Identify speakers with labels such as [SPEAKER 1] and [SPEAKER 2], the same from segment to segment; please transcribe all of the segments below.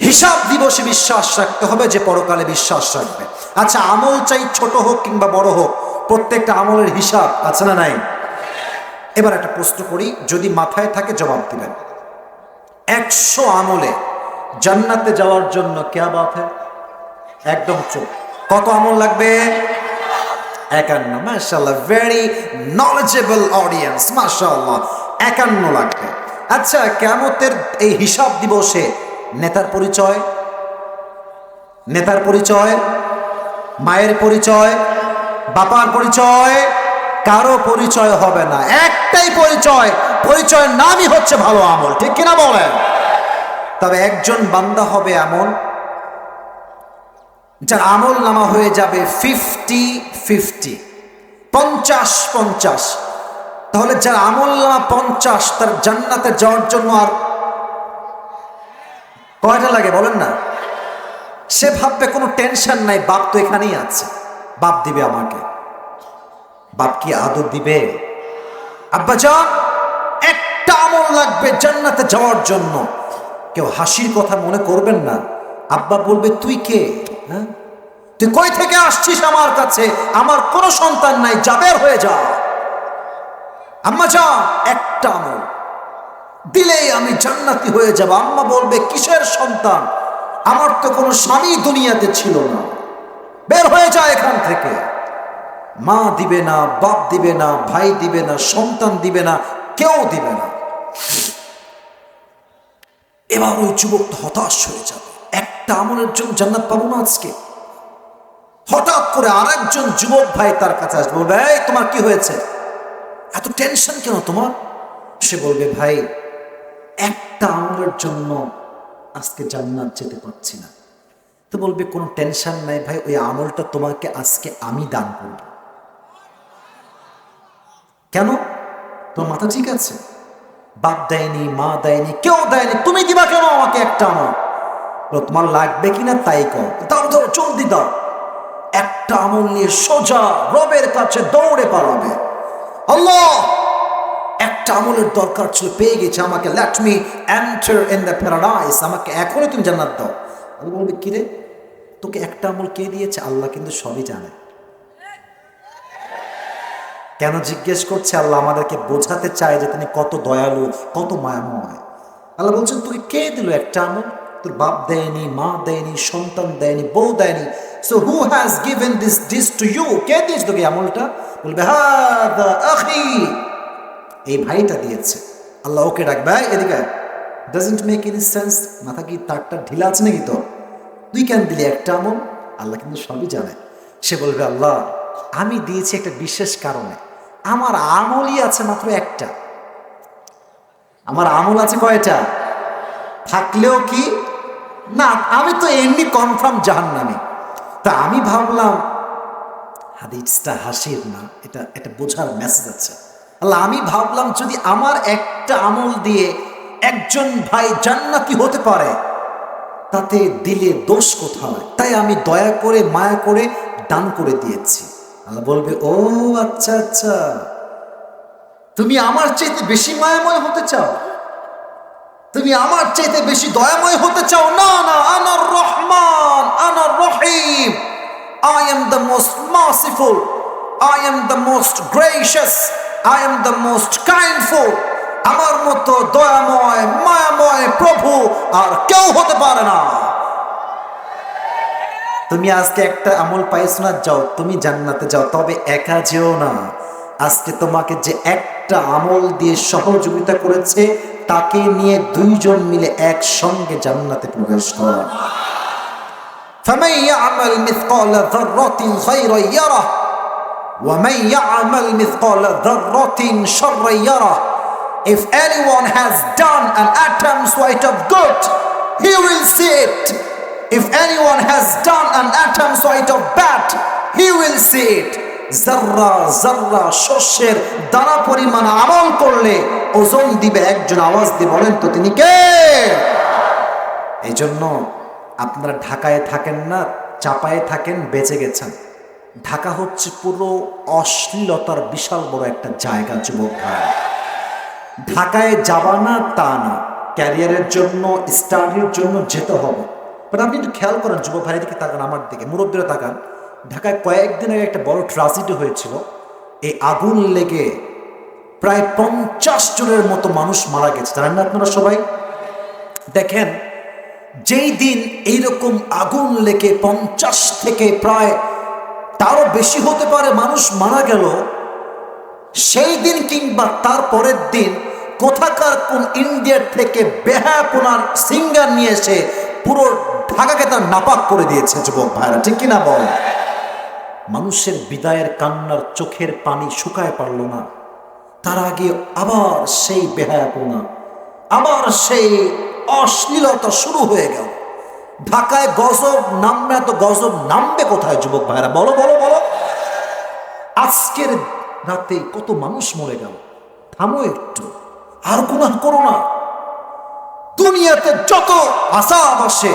[SPEAKER 1] হিসাব দিবসে বিশ্বাস রাখতে হবে, যে পরকালে বিশ্বাস রাখবে। আচ্ছা, আমল চাই ছোট হোক কিংবা বড় হোক, প্রত্যেকটা আমলের হিসাব আছে না নাই? এবার একটা প্রশ্ন করি, যদি মাথায় থাকে জবাব দিবেন। 100 আমলে জান্নাতে যাওয়ার জন্য क्या बात है, একদম চুপ, কত আমল লাগবে? 51। মাশাআল্লাহ, ভেরি নলেজেবল অডিয়েন্স, মাশাআল্লাহ, 51 লাগবে। আচ্ছা, কিয়ামতের এই হিসাব দিবসে নেতার পরিচয়, নেতার পরিচয়, মায়ের পরিচয়, বাবার পরিচয়, কারো পরিচয় হবে না। একটাই পরিচয়, পরিচয়ের নামই হচ্ছে ভালো আমল, ঠিক কিনা বলেন? তবে একজন বান্দা হবে এমন যার আমল নামা হয়ে যাবে 50-50, 50-50। তাহলে যার আমল নামা 50, তার জান্নাতে যাওয়ার জন্য আর কয়টা লাগে বলেন না? সে ভাববে কোনো টেনশন নাই, বাপ তো এখানেই আছে, বাপ দিবে আমাকে। বাপ কি আদর দিবে? আব্বাজান, একটা আমল লাগবে জান্নাতে যাওয়ার জন্য। কেউ হাসির কথা মনে করবেন না। আব্বা বলবে, তুই কে? হ্যাঁ, তুই কই থেকে আসছিস আমার কাছে? আমার কোনো সন্তান নাই, যা বের হয়ে যা। আম্মা যান, একটা আমল দিলেই আমি জান্নাতি হয়ে যাব। আম্মা বলবে, কিসের সন্তান? আমার তো কোনো স্বামী দুনিয়াতে ছিল না, বের হয়ে যায় এখান থেকে। মা দিবে না, বাপ দিবে না, ভাই দিবে না, সন্তান দিবে না, কেউ দিবে না। এবার ওই যুবকটা হতাশ হয়ে যাবে, একটা আমলের জন্য জান্নাত পাবো না আজকে। হঠাৎ করে আরেকজন যুবক ভাই তার কাছে আসবে, বলবে, এই তোমার কি হয়েছে, এত টেনশন কেন তোমার? সে বলবে, ভাই, একটা আমলের জন্য আজকে জান্নাত যেতে পারছি না। তো বলবে, কোনো টেনশন নাই ভাই, ওই আমলটা তোমাকে আজকে আমি দান করব। কেন? তোমার মাথা ঠিক আছে? বাপ দেয়নি, মা দেয়নি, কেউ দেয়নি, তুমি দিবা কেন আমাকে একটা আমল? তোমার লাগবে কিনা তাই কর, দাও দাও, জলদি দাও। একটা আমল নিয়ে সোজা রবের কাছে দৌড়ে পালাবে। আল্লাহ, একটা আমলের দরকার ছিল, পেয়ে গেছে, আমাকে let me enter in the paradise, আমাকে এখনই তুমি জান্নাত দাও। আমি বলবে, কিরে, তোকে একটা আমল কে দিয়েছে? আল্লাহ কিন্তু সবই জানে। কেন জিজ্ঞেস করছে? আল্লাহ আমাদেরকে বোঝাতে চায় যে তিনি কত দয়ালু, কত মায়াময়। আল্লাহ বলছেন, তোকে কে দিল একটা আমল? তোর বাপ দেয়নি, মা দেয়নি, সন্তান দেয়নি, বউ দেয়নি। So who has given this to you? কে দিয়েছে তোকে আমলটা? বলবে, হাদা আখি, এই ভাইটা দিয়েছে। আল্লাহ ওকে ডাকবে, এদিকে। Doesn't make any sense. মাথা কি তারটা ঢিলা আছে নাকি? তো তুই কেন দিলি একটা আমল? আল্লাহ কিন্তু সবই জানে। সে বলবে, আল্লাহ, আমি দিয়েছি একটা বিশেষ কারণে। আমার আমলই আছে মাত্র একটা। আমার আমল আছে কয়টা? থাকলেও কি না, আমি তো এমনি কনফার্ম জাহান্নামী। তা আমি ভাবলাম হাদিসটা হাসির না, এটা বোঝার মেসেজ আছে। আল্লাহ, আমি ভাবলাম যদি আমার একটা আমল দিয়ে একজন ভাই জান্নাতি হতে পারে, তাতে দিলে দোষ কোথায়? তাই আমি দয়া করে, মায়া করে দান করে দিয়েছি। আল্লাহ বলবে, ও আচ্ছা আচ্ছা, তুমি আমার চাইতে বেশি মায়াময় হতে চাও, তুমি আমার চাইতে বেশি দয়াময় হতে চাও? না না, আনার রহমান, আনার রহিম, I am the most merciful, I am the most gracious, I am the most kindful। আমার মতো দয়াময়, মায়াময় প্রভু আর কেউ হতে পারে না। তুমি আজকে একটা আমল পাইছো না, যাও তুমি জান্নাতে যাও, তবে একা যেও না। আজকে তোমাকে যে একটা আমল দিয়ে সহযোগিতা করেছে, তাকে নিয়ে দুইজন মিলে একসঙ্গে জান্নাতে প্রবেশ করো। فمن يعمل مثقال ذرة خيرا يره ومن يعمل مثقال ذرة شرا يره। If anyone has done an atom's weight of good, he will see it. If anyone has done an atom's weight of bad, he will see it. জাররা জাররা শস্যের দানা পরিমাণ আমল করলে ওজন দিবে একজন। আওয়াজ দিয়ে বলেন তো তিনি কে? এই জন্য আপনারা ঢাকায় থাকেন না, চাপায়ে থাকেন, বেঁচে গেছেন। ঢাকা হচ্ছে পুরো অশ্লীলতার বিশাল বড় একটা জায়গা যুবক ভাই। ঢাকায় যাবা না তা না, ক্যারিয়ারের জন্য, স্টাডির জন্য যেতে হবে, বাট আপনি একটু খেয়াল করেন, যুবক ভাইয়ের দিকে তাকান, আমার দিকে, মুরব্বীরা তাকান। ঢাকায় কয়েকদিন আগে একটা বড় ট্রাজেডি হয়েছিল। এই আগুন লেগে প্রায় 50 জনের মতো মানুষ মারা গেছে, জানেন না আপনারা সবাই? দেখেন, যেই দিন এইরকম আগুন লেগে 50 থেকে প্রায় তারও বেশি হতে পারে মানুষ মারা গেল, সেই দিন কিংবা তার পরের দিন কোথাকার কোন ইন্ডিয়ার থেকে বেহায়াপনার সিঙ্গার নিয়ে এসে পুরো ঢাকাকে তার নাপাক করে দিয়েছে। যুবক ভাইরা, ঠিক কিনা বল? মানুষের বিদায়ের কান্নার চোখের পানি শুকায় পারল না, তার আগে আবার সেই বেহায়াপনা, আবার সেই অশ্লীলতা শুরু হয়ে গেল। ঢাকায় গজব নামবে, এত গজব নামবে কোথায় যুবক ভাইরা? বলো বলো বলো। আজকের রাতে কত মানুষ মরে গেল। থামো একটু, আর গুনাহ করো না। দুনিয়াতে যত আযাব আসে,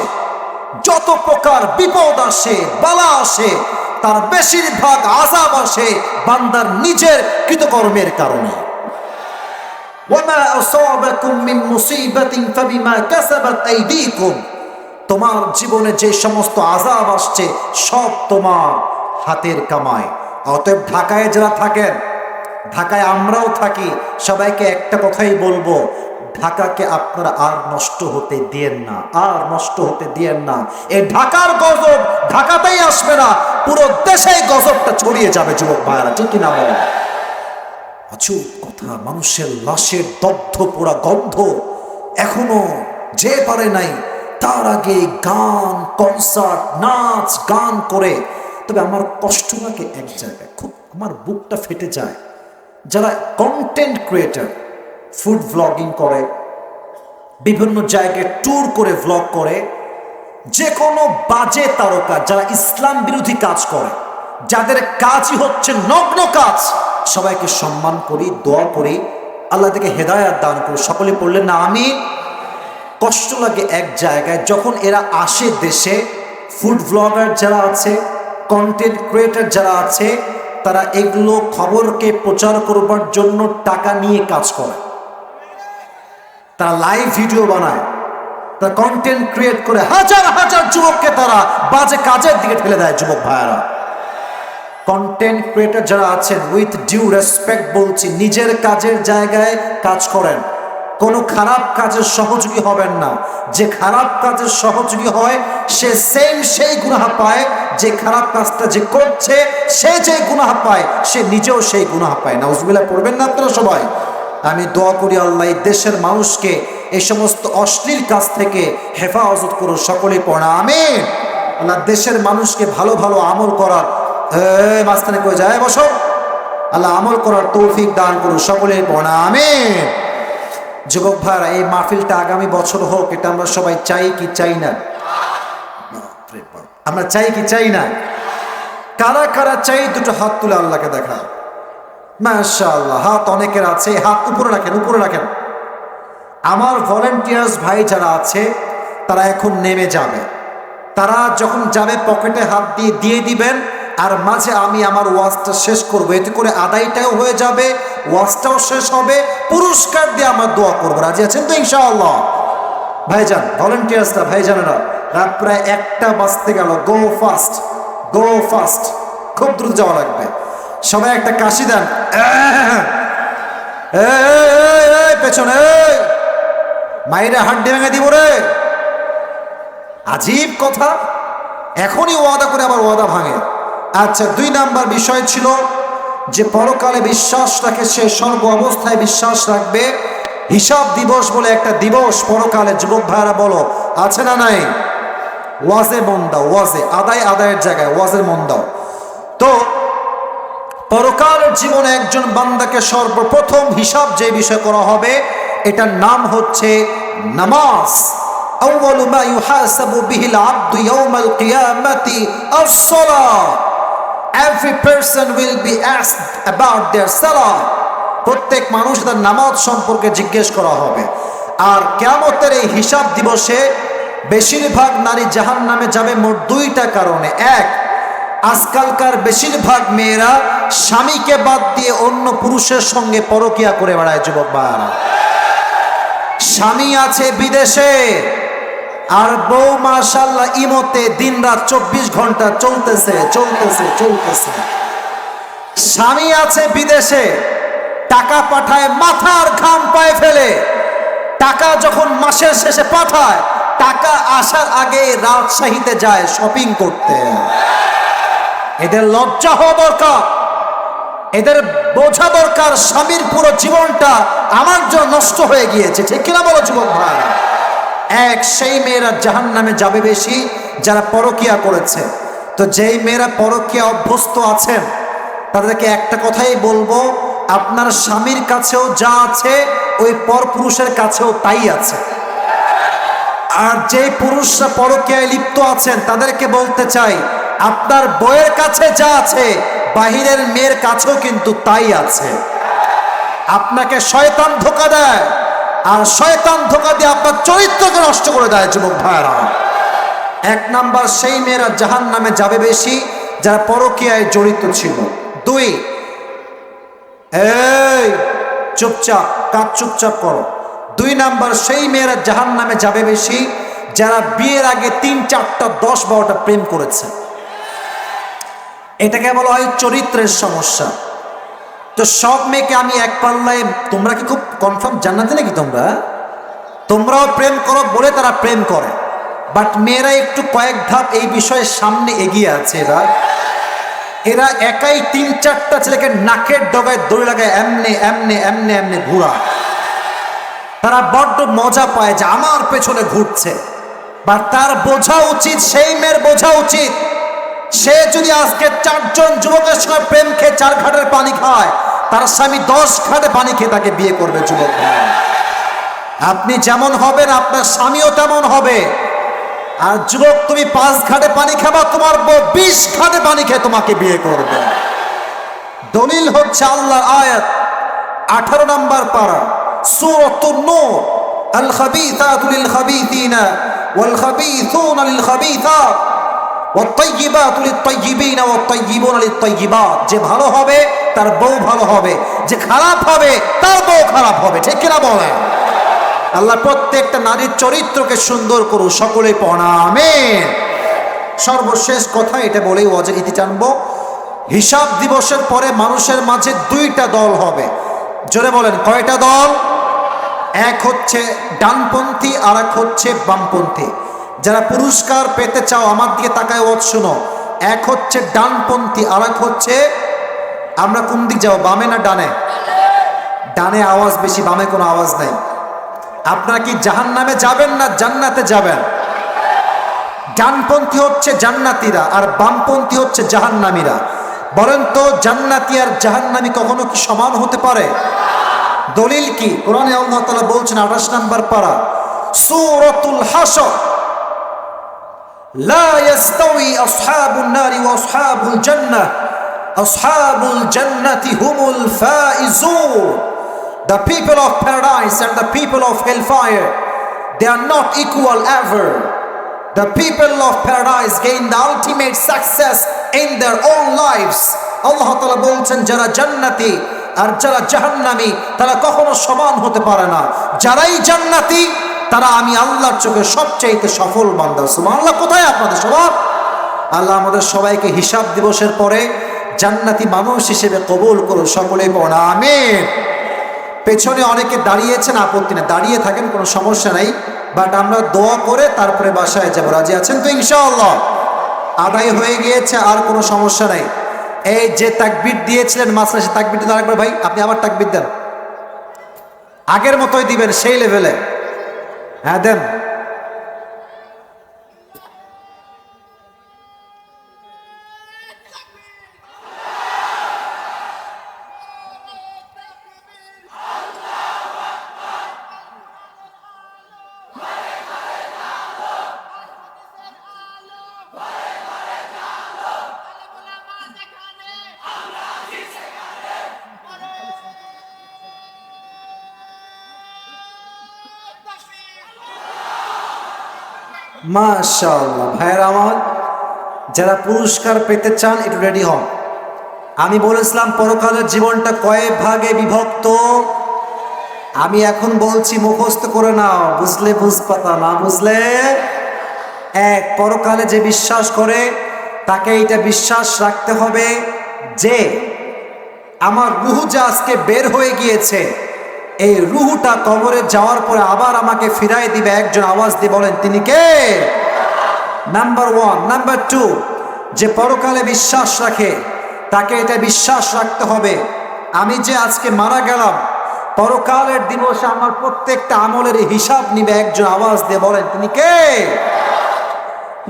[SPEAKER 1] যত প্রকার বিপদ আসে, বালা আসে, তার বেশিরভাগ আযাব আসে বান্দার নিজের কৃতকর্মের কারণে। ওয়ামা আসাবাকুম মিন মুসিবাতিন ফাবিমা কাসাবাত আইদিকুম, তোমার জীবনে যে সমস্ত আযাব আসছে সব তোমার হাতের কামাই। অতএব ঢাকায় যারা থাকেন, ঢাকায় আমরাও থাকি, সবাইকে একটা কথাই বলবো, ঢাকাকে আপনারা আর নষ্ট হতে দিয়েন না, আর নষ্ট হতে দিয়েন না। এই ঢাকার গজব ঢাকাতেই আসবে না, পুরো দেশেই গজবটা ছড়িয়ে যাবে যুবক ভাইরা, ঠিক কিনা বলেন? অচুপ কথা, মানুষের লাশের দগ্ধ পোড়া গন্ধ এখনো যে পারে নাই, তার আগে গান, কনসার্ট, নাচ গান করে। তবে আমার কষ্ট লাগে এক জায়গায়, খুব আমার বুকটা ফেটে যায়, যারা কন্টেন্ট ক্রিয়েটার, ফুড ভ্লগিং করে, বিভিন্ন জায়গায় ট্যুর করে ভ্লগ করে, যে কোনো বাজে তারকা, যারা ইসলাম বিরোধী কাজ করে, যাদের কাজই হচ্ছে নগ্ন কাজ, সবাইকে সম্মান করি, দোয়া করি, আল্লাহ থেকে হেদায়াত দান করি। সকলে পড়লেন না আমি? কষ্ট লাগে এক জায়গায়, যখন এরা আসে দেশে, ফুড ব্লগার যারা আছে, কন্টেন্ট ক্রিয়েটার যারা আছে, তারা এগুলো খবরকে প্রচার করবার জন্য টাকা নিয়ে কাজ করে। তারা লাইভ ভিডিও বানায়, তারা কন্টেন্ট ক্রিয়েট করে হাজার হাজার যুবককে তারা বাজে কাজের দিকে ঠেলে দেয়। যুবক ভাইয়ারা, কন্টেন্ট ক্রিয়েটার যারা আছেন, উইথ ডিউ রেসপেক্ট বলছি, নিজের কাজের জায়গায় কাজ করেন, কোনো খারাপ কাজের সহযোগী হবেন না। যে খারাপ কাজের সহযোগী হয় সে সেই গুনাহ পায়, যে খারাপ কাজটা যে করছে সে যে গুনাহ পায়, সে নিজেও সেই গুনাহ পায়। নাউজুবিল্লাহ পড়বেন না আপনারা সবাই? আমি দোয়া করি আল্লাহ এই দেশের মানুষকে এই সমস্ত অশ্লীল কাজ থেকে হেফাজত করুন। সকলেই পড়া আমিন। আল্লাহ দেশের মানুষকে ভালো ভালো আমল করার, মাঝখানে কয়ে যায় বসো, আল্লাহ আমল করার তৌফিক দান করুন। সকলেই পড়া আমিন। যুবক ভাইরা, এই মাহফিলটা আগামী বছর হোক, এটা আমরা সবাই চাই কি চাই না? আমরা চাই কি চাই না? কারা কারা চাই দুটো হাত তুলে আল্লাহকে দেখা। মাশাআল্লাহ, হাত অনেকের আছে, হাত উপরে রাখেন, উপরে রাখেন। আমার ভলেন্টিয়ার্স ভাই যারা আছে তারা এখন নেমে যাবে। তারা যখন যাবে পকেটে হাত দিয়ে দিবেন, আর মাঝে আমি আমার ওয়াজটা শেষ করবো, এতে করে আদায়টাও হয়ে যাবে, ওয়াজটাও শেষ হবে, পুরস্কার দিয়ে আমার দোয়া করবো। রাজি আছেন তো ইনশাআল্লাহ? ভাইজান, ভলেন্টিয়ার্সরা, ভাইজানেরা, রাত প্রায় 1টা বাজতে গেল। গো ফাস্ট, গো ফাস্ট, খুব দ্রুত যাওয়া লাগবে। সবাই একটা কাশি দেন। পেছনে মাইরে হাড্ডি ভেঙে দিব রে। আজীব কথা, এখনই ওয়াদা করে আবার ওয়াদা ভাঙে। আচ্ছা, 2 নাম্বার বিষয় ছিল যে পরকালে বিশ্বাস রাখে সে সর্ব অবস্থায় বিশ্বাস রাখবে। হিসাব দিবস বলে একটা দিবস পরকালে, যুবক ভাইরা বলো আছে না নাই? ওয়াজে মন দাও, ওয়াজে আদায়ের জায়গায় ওয়াজের মন দাও। তো পরকালের জীবনে একজন বান্দাকে সর্বপ্রথম হিসাব যে বিষয় করা হবে, এটার নাম হচ্ছে নামাজ। আউয়ালু মা ইউহাসাবু বিহিল আবদু ইয়াউমাল কিয়ামাতি আস-সালাহ। Every person will be asked about their salah. প্রত্যেক মানুষ তার নামাজ সম্পর্কে জিজ্ঞেস করা হবে। আর কিয়ামতের এই হিসাব দিবসে বেশিরভাগ নারী জাহান্নামে যাবে মোট 2টা কারণে। এক, আজকালকার বেশিরভাগ মেয়েরা স্বামীকে বাদ দিয়ে অন্য পুরুষের সঙ্গে পরকিয়া করে বেড়ায়। যুবক ভাইরা, স্বামী আছে বিদেশে আর বউ মাশাআল্লাহ ইমোতে দিনরাত 24 ঘন্টা চলতেছে চলতেছে চলতেছে। স্বামী আছে বিদেশে, টাকা পাঠায় মাথার ঘাম পায়ে ফেলে, টাকা যখন মাসের শেষে পাঠায় টাকা আসার আগে রাজশাহীতে যায় শপিং করতে। এদের লজ্জা হওয়া দরকার, এদের বোঝা দরকার স্বামীর পুরো জীবনটা আমার জন্য নষ্ট হয়ে গিয়েছে। ঠিক কিনা বলো যুবক ভাই? সেই মেয়েরা জাহান্নামে যাবে বেশি যারা পরকিয়া করেছে। তো যেই মেয়েরা পরকিয়া অভ্যস্ত আছেন তাদেরকে একটা কথাই বলবো, আপনার স্বামীর কাছেও যা আছে ওই পরপুরুষের কাছেও তাই আছে। আর যেই পুরুষরা পরকিয়ায় লিপ্ত আছেন তাদেরকে বলতে চাই, আপনার বউয়ের কাছে যা আছে বাহিরের মেয়ের কাছেও কিন্তু তাই আছে। আপনাকে শয়তান ধোঁকা দেয়, আর শয়তান ধোঁকা দিয়ে আপনার চরিত্রকে নষ্ট করে দেয়। যুবক ভাইরা, 1 নাম্বার সেই মেয়েরা জাহান্নামে যাবে বেশি যারা পরকীয়ায় জড়িত ছিল। 2, এই চুপচাপ, কাজ চুপচাপ করো। 2 নাম্বার সেই মেয়েরা জাহান্নামে যাবে বেশি যারা বিয়ের আগে 3, 4টা 10, 12টা প্রেম করেছে। এটাকে বলা হয় চরিত্রের সমস্যা। তো সব মেয়েকে আমি এক পাল্লায়, তোমরা কি খুব কনফার্ম জান্নাতে নাকি? তোমরাও প্রেম করো বলে তারা প্রেম করে, বাট মেয়েরা একটু কয়েক ধাপ এই বিষয়ে সামনে এগিয়ে আছে। এরা একাই 3, 4টা ছেলেকে নাকের ডগায় দড়ি লাগায় এমনে এমনে এমনে এমনে ঘুরা। তারা বড্ড মজা পায় যে আমার পেছনে ঘুরছে। বাট তার বোঝা উচিত, সেই মেয়ের বোঝা উচিত, সে যদি আজকে 4 জন যুবকের সঙ্গে প্রেম খেয়ে 4 ঘাটের পানি খায়, তার স্বামী 10 ঘাটে পানি খেয়ে তাকে বিয়ে করবে। যুবক ভাই, আপনি যেমন হবেন আপনার স্বামীও তেমন হবে। আর যুবক, তুমি 5 ঘাটে পানি খাবা, তোমার বউ 20 ঘাটে পানি খেয়ে তোমাকে বিয়ে করবে। দলিল হচ্ছে আল্লাহর আয়াত 18 নম্বর পারা সূরাতুন নূর, আল খাবিসাতু লিল খাবিসিনা ওয়াল খাবিসুনা লিল খাবিসাত ওয়াত-তাইয়িবাতু লিত-তাইয়িবিনা ওয়াত-তাইয়িবুনা লিত-তাইয়িবাত। যে ভালো হবে তার বউ ভালো হবে, যে খারাপ হবে তার বউ খারাপ হবে। ঠিক কিনা বলেন? আল্লাহ প্রত্যেকটা নারীর চরিত্রকে সুন্দর করুন। সকলে পড়া আমিন। সর্বশেষ কথা এটা বলেই ওয়াজের ইতি টানবো। হিসাব দিবসের পরে মানুষের মাঝে 2টা দল হবে। জোরে বলেন, কয়টা দল? এক হচ্ছে ডানপন্থী আর এক হচ্ছে বামপন্থী। যারা পুরস্কার পেতে চাও আমার দিকে তাকায় ওয়াজ শোনো। এক হচ্ছে ডানপন্থী আর এক হচ্ছে, আমরা কোন দিক যাবো, বামে না ডানে? ডানে আওয়াজ বেশি, বামে কোনো আওয়াজ নাই। আপনারা কি জাহান্নামে যাবেন না জান্নাতে যাবেন? ডানপন্থী হচ্ছে জান্নাতীরা আর বামপন্থী হচ্ছে জাহান্নামীরা। বলেন তো, জান্নাতি আর জাহান্নামী কখনো কি সমান হতে পারে? দলিল কি? কোরআনে আল্লাহ তাআলা বলছেন 28 নম্বর পারা সূরাতুল হাশর, লা ইয়াস্তাওয়ি আসহাবুন নারি ওয়া আসহাবুল জান্নাহ, আসহাবুল জান্নাতি হুমুল Faizun. The people of paradise and the people of hellfire, they are not equal ever. The people of paradise gain the ultimate success in their own lives. Allah Ta'ala বলছেন যারা জান্নাতি আর যারা জাহান্নামী তারা কখনো সমান হতে পারে না। যারাই জান্নাতি তারা আমি আল্লাহর চোখে সবচাইতে সফল বান্দা। সুবহানাল্লাহ। কোথায় আপনাদের স্বভাব? আল্লাহ আমাদের সবাইকে হিসাব দিবসের পরে জান্নাতি মানুষ হিসেবে কবুল করুন। সকলেই পড়া আমিন। পেছনে অনেকে দাঁড়িয়েছেন, আপত্তি না, দাঁড়িয়ে থাকেন, কোনো সমস্যা নাই। বাট আমরা দোয়া করে তারপরে বাসায় যাবো। রাজি আছেন তো? ইনশাআল্লাহ। আদায় হয়ে গিয়েছে, আর কোনো সমস্যা নাই। এই যে তাকবীর দিয়েছিলেন মাসরা, সে তাকবীরটা দেন একবার ভাই। আপনি আবার তাকবীর দেন, আগের মতোই দিবেন, সেই লেভেলে। হ্যাঁ দেন। মাশাআল্লাহ। ভাইয়েরা আমার, যারা পুরস্কার পেতে চান একটু রেডি হন। আমি বলেছিলাম পরকালের জীবনটা কয় ভাগে বিভক্ত। আমি এখন বলছি মুখস্থ করে নাও, বুঝলে বুঝপাতা, না বুঝলে এক, পরকালে যে বিশ্বাস করে তাকে এইটা বিশ্বাস রাখতে হবে যে আমার রুহ যে আজকে বের হয়ে গিয়েছে, এই রুহটা কবরে যাওয়ার পরে আবার আমাকে ফিরাই দিবে একজন। আওয়াজ দিয়ে বলেন তিনি কে? Number one. নাম্বার টু, যে পরকালে বিশ্বাস রাখে তাকে এটা বিশ্বাস রাখতে হবে আমি যে আজকে মারা গেলাম, পরকালের দিবসে আমার প্রত্যেকটা আমলের হিসাব নিবে একজন। আওয়াজ দিয়ে বলেন তিনি কে?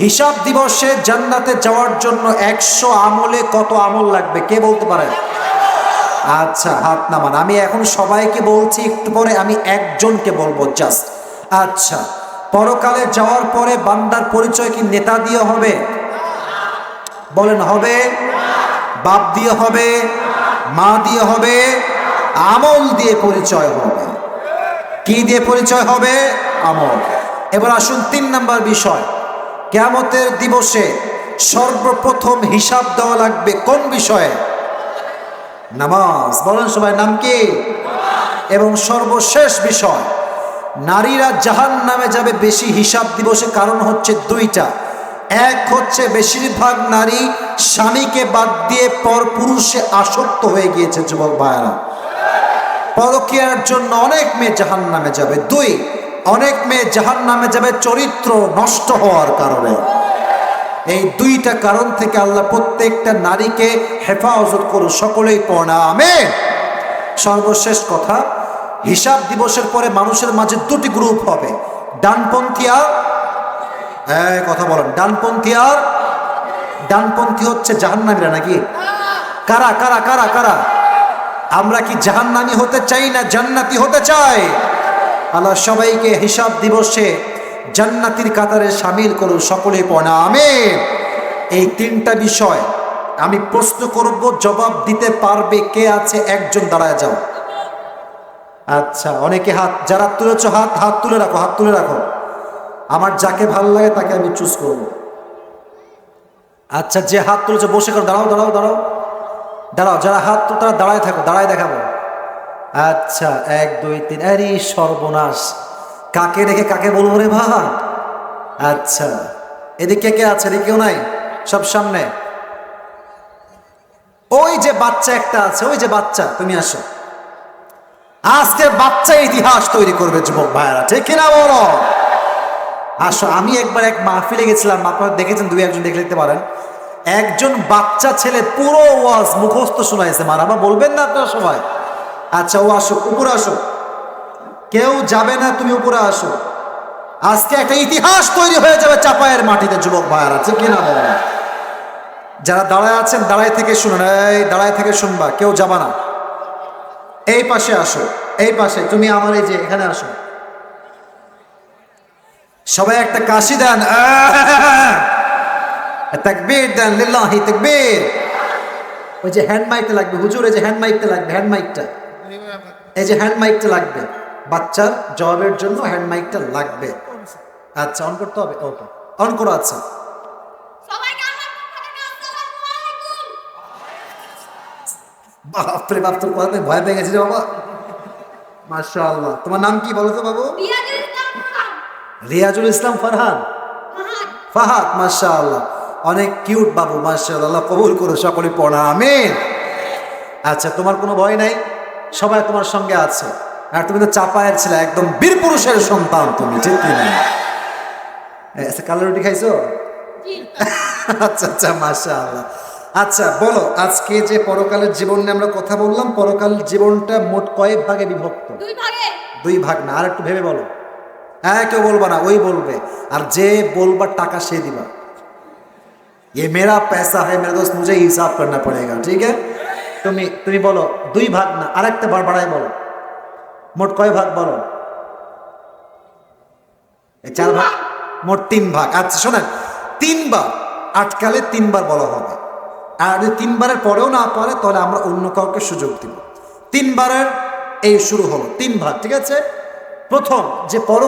[SPEAKER 1] হিসাব দিবসে জান্নাতে যাওয়ার জন্য 100 আমলে কত আমল লাগবে কে বলতে পারেন? আচ্ছা, হাত নামান। আমি এখন সবাইকে বলছি, একটু পরে আমি একজনকে বলবো জাস্ট। আচ্ছা, পরকালে যাওয়ার পরে বান্দার পরিচয় কি নেতা দিয়ে হবে? বলেন হবে? বাপ দিয়ে হবে? মা দিয়ে হবে? আমল দিয়ে পরিচয় হবে। কি দিয়ে পরিচয় হবে? আমল। এবার আসুন 3 নাম্বার বিষয়, কিয়ামতের দিবসে সর্বপ্রথম হিসাব দেওয়া লাগবে কোন বিষয়ে? নামাজ। বলেন সবাই, নাম কি? এবং সর্বশেষ বিষয়, নারীরা জাহান্নামে যাবে বেশি হিসাব দিবসে, কারণ হচ্ছে 2টা। এক হচ্ছে বেশিরভাগ নারী স্বামীকে বাদ দিয়ে পর পুরুষে আসক্ত হয়ে গিয়েছে। যুবক ভাইরা, পরকীয়ার জন্য অনেক মেয়ে জাহান্নামে যাবে। 2, অনেক মেয়ে জাহান্নামে যাবে চরিত্র নষ্ট হওয়ার কারণে। এই 2টা কারণ থেকে আল্লাহ প্রত্যেকটা নারীকে হেফাজত করুন। সকলেই পড়া আমিন। সর্বশেষ কথা, হিসাব দিবসের পরে মানুষের মাঝে 2টি গ্রুপ হবে, ডানপন্থী আর কথা বলেন, ডানপন্থী আর ডানপন্থী হচ্ছে জাহান্নামীরা নাকি? কারা কারা কারা কারা? আমরা কি জাহান্নামী হতে চাই না জান্নাতি হতে চাই? আল্লাহ সবাইকে হিসাব দিবসে জান্নাতির কাতারে শামিল করুন। সকলেই পড়া আমিন। এই 3টা বিষয় আমি প্রশ্ন করব, জবাব দিতে পারবে কে আছে? একজন দাঁড়ায় যাও। আচ্ছা, অনেকে হাত, যারা তুলেছ হাত তুলে রাখো, হাত তুলে রাখো। আমার যাকে ভালো লাগে তাকে আমি চুজ করব। আচ্ছা, যে হাত তুলেছে বসে করো, দাঁড়াও দাঁড়াও দাঁড়াও দাঁড়াও। যারা হাত তো তারা দাঁড়ায় থাকো, দাঁড়ায় দেখাবো। আচ্ছা, 1 2 3। আরে সর্বনাশ, কাকে রেখে কাকে বলবো রে ভাই? আচ্ছা, এদিকে কে আছে? এদিকে কেউ নাই? সব সামনে। ওই যে বাচ্চা একটা আছে, ওই যে বাচ্চা, তুমি আসো। আজকে বাচ্চা ইতিহাস তৈরি করবে যুবক ভাইরা, ঠিক কিনা বলো? আসো। আমি একবার এক মাহফিলে গেছিলাম, আপনারা দেখেছেন, 2-1 দেখে লিখতে পারেন। একজন বাচ্চা ছেলে পুরো ওয়াজ মুখস্থ শোনাইছে। মারামা বলবেন না আপনারা সবাই? আচ্ছা, ও আসো, উপরে আসো। কেউ যাবে না, তুমি উপরে আসো। আজকে একটা ইতিহাস তৈরি হয়ে যাবে চাপায়ের মাটিতে যুবক ভাইরা, ঠিক কিনা বলেন? যারা দাঁড়ায় আছেন দাঁড়ায় থেকে শুনুন, এই দাঁড়ায় থেকে শুনবা, কেউ যাবা না। এই পাশে আসো, এই পাশে। তুমি আমার এই যে এখানে আসো। সবাই একটা কাশি দেন, তাকবীর দেন, লিল্লাহি তাকবীর। ওই যে হ্যান্ড মাইকটা লাগবে হুজুর, এই যে হ্যান্ড মাইকটা লাগবে, হ্যান্ড মাইকটা, এই যে হ্যান্ড মাইকটা লাগবে বাচ্চার জবাবের জন্য, হ্যান্ড মাইকটা লাগবে। আচ্ছা, অন করতে হবে। ওকে, অন করো। আচ্ছা, বাপরে বাপ, তোর কথা ভয় পেয়ে গেছি রে বাবা। মাশাআল্লাহ। তোমার নাম কি বলো তো বাবু? রিয়াজুল ইসলাম ফারহান। ফাহাদ, মাশাআল্লাহ, অনেক কিউট বাবু, মাশাআল্লাহ। আল্লাহ কবুল করো। সকলে পড়া আমিন। আচ্ছা, তোমার কোনো ভয় নাই, সবাই তোমার সঙ্গে আছে। আর তুমি তো চাপায়ের ছিলে, একদম বীর পুরুষের সন্তান তুমি, ঠিক কিনা? আচ্ছা, কালো রুটি খাইছো? আচ্ছা আচ্ছা, মাশাআল্লাহ। আচ্ছা, বলো, আজকে যে পরকালের জীবন নিয়ে আমরা কথা বললাম, পরকালের জীবনটা মোট কয় ভাগে বিভক্ত?
[SPEAKER 2] 2 ভাগে।
[SPEAKER 1] 2 ভাগ না, আর একটু ভেবে বলো। হ্যাঁ, কেউ বলবা না, ওই বলবে। আর যে বলবার টাকা সে দিবা। ये मेरा पैसा है मेरे दोस्त, मुझे हिसाब करना पड़ेगा, ठीक है? তুমি বলো 2 ভাগ না, আর একটা বার বাড়ায় বলো। মোট কয় ভাগ বলো? 4 ভাগ, মোট 3 ভাগ। আচ্ছা শোনেন, 3 বার আটকালে 3 বার বলা হবে। আর যদি 3 বারের পরেও না পারে তাহলে আমরা অন্য কাউকে সুযোগ দিব। 3 বারের এই শুরু হলো 3 ভাগ, ঠিক আছে? প্রথম যে